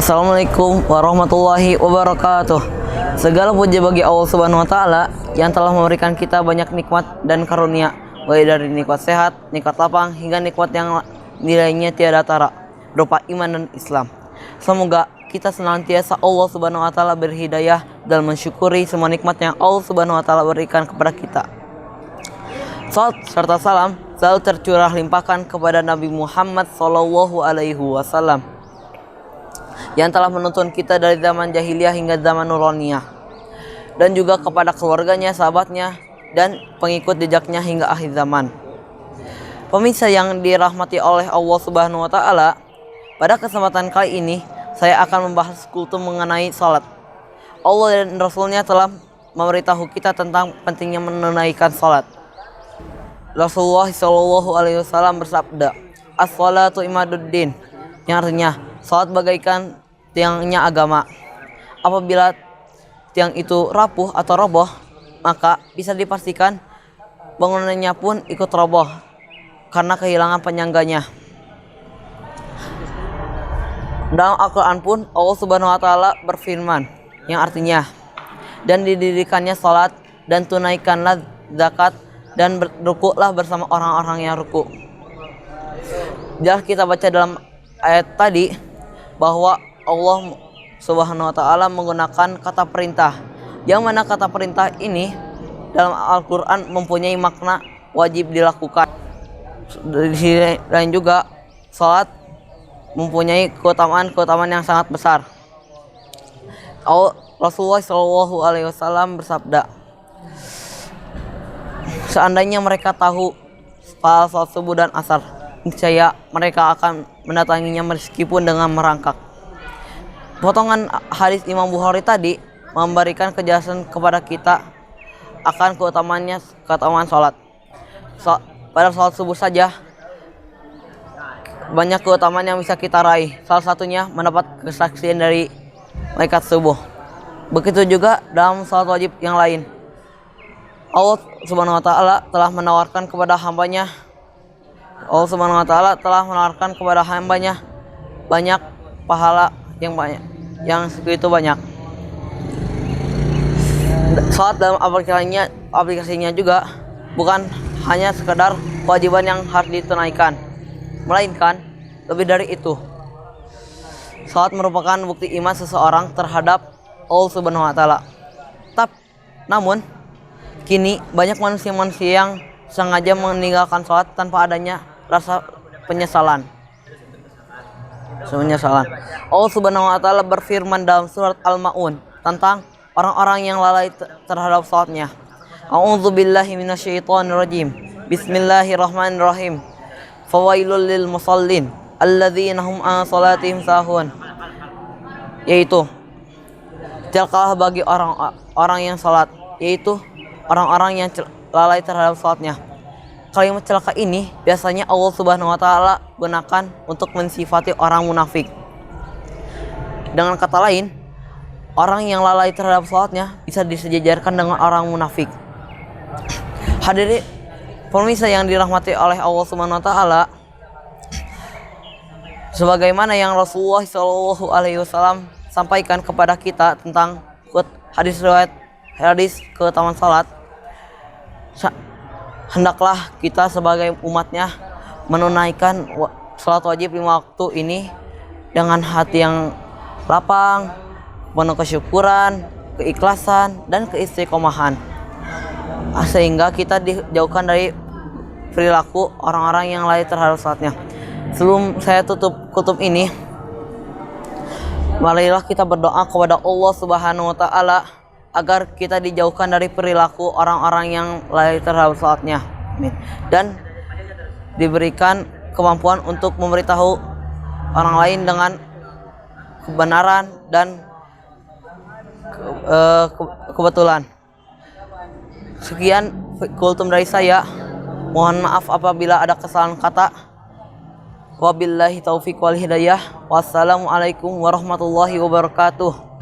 Assalamualaikum warahmatullahi wabarakatuh. Segala puji bagi Allah Subhanahu wa taala yang telah memberikan kita banyak nikmat dan karunia, mulai dari nikmat sehat, nikmat lapang hingga nikmat yang nilainya tiada tara berupa iman dan Islam. Semoga kita senantiasa Allah Subhanahu wa taala berhidayah dan mensyukuri semua nikmat yang Allah Subhanahu wa taala berikan kepada kita. Salat serta salam selalu tercurah limpahkan kepada Nabi Muhammad SAW yang telah menuntun kita dari zaman jahiliyah hingga zaman nuraniyah, dan juga kepada keluarganya, sahabatnya, dan pengikut jejaknya hingga akhir zaman. Pemirsa yang dirahmati oleh Allah Subhanahu wa taala, pada kesempatan kali ini saya akan membahas kultum mengenai salat. Allah dan Rasulnya telah memberitahu kita tentang pentingnya menunaikan salat. Rasulullah SAW bersabda, "As-salatu imaduddin," yang artinya salat bagaikan tiangnya agama. Apabila tiang itu rapuh atau roboh, maka bisa dipastikan bangunannya pun ikut roboh karena kehilangan penyangganya. Dalam Al-Quran pun Allah Subhanahu wa taala berfirman yang artinya, "Dan didirikannya salat dan tunaikanlah zakat dan rukuklah bersama orang-orang yang ruku." Jelas kita baca dalam ayat tadi bahwa Allah Subhanahu wa taala menggunakan kata perintah, yang mana kata perintah ini dalam Al-Quran mempunyai makna wajib dilakukan. Di sisi lain juga salat mempunyai keutamaan yang sangat besar. Rasulullah SAW bersabda, "Seandainya mereka tahu salat subuh dan asar, niscaya mereka akan mendatanginya meskipun dengan merangkak." Potongan hadis Imam Bukhari tadi memberikan kejelasan kepada kita akan keutamaan salat. Pada salat subuh saja banyak keutamaan yang bisa kita raih. Salah satunya mendapat kesaksian dari malaikat subuh. Begitu juga dalam salat wajib yang lain. Allah Subhanahu wa taala telah menawarkan kepada hambanya banyak pahala yang segitu banyak. Salat dalam aplikasinya juga bukan hanya sekedar kewajiban yang harus ditunaikan, melainkan lebih dari itu. Salat merupakan bukti iman seseorang terhadap Allah Subhanahu wa taala. Namun kini banyak manusia yang sengaja meninggalkan salat tanpa adanya rasa penyesalan. Allah Subhanahu wa taala berfirman dalam surat Al-Maun tentang orang-orang yang lalai terhadap salatnya. A'udzubillahi minasyaitonirrajim. Bismillahirrahmanirrahim. Fawailul lil musallin alladzina hum an salatihim sahun. Yaitu celakalah bagi orang yang salat, yaitu orang-orang yang lalai terhadap salatnya. Kalimat celaka ini biasanya Allah Subhanahu wa taala gunakan untuk mensifati orang munafik. Dengan kata lain, orang yang lalai terhadap salatnya bisa disejajarkan dengan orang munafik. Hadirin pemirsa yang dirahmati oleh Allah Subhanahu wa taala, sebagaimana yang Rasulullah SAW sampaikan kepada kita tentang hadis keutamaan salat, hendaklah kita sebagai umatnya menunaikan salat wajib 5 waktu ini dengan hati yang lapang, penuh kesyukuran, keikhlasan, dan keistiqomahan, sehingga kita dijauhkan dari perilaku orang-orang yang lalai terhadap salatnya. Sebelum saya tutup kutub ini, marilah kita berdoa kepada Allah Subhanahu wa taala agar kita dijauhkan dari perilaku orang-orang yang lalai terhadap salatnya. Amin. Dan diberikan kemampuan untuk memberitahu orang lain dengan kebenaran dan kebetulan. Sekian kultum dari saya. Mohon maaf apabila ada kesalahan kata. Wabillahi taufiq wal hidayah. Wassalamualaikum warahmatullahi wabarakatuh.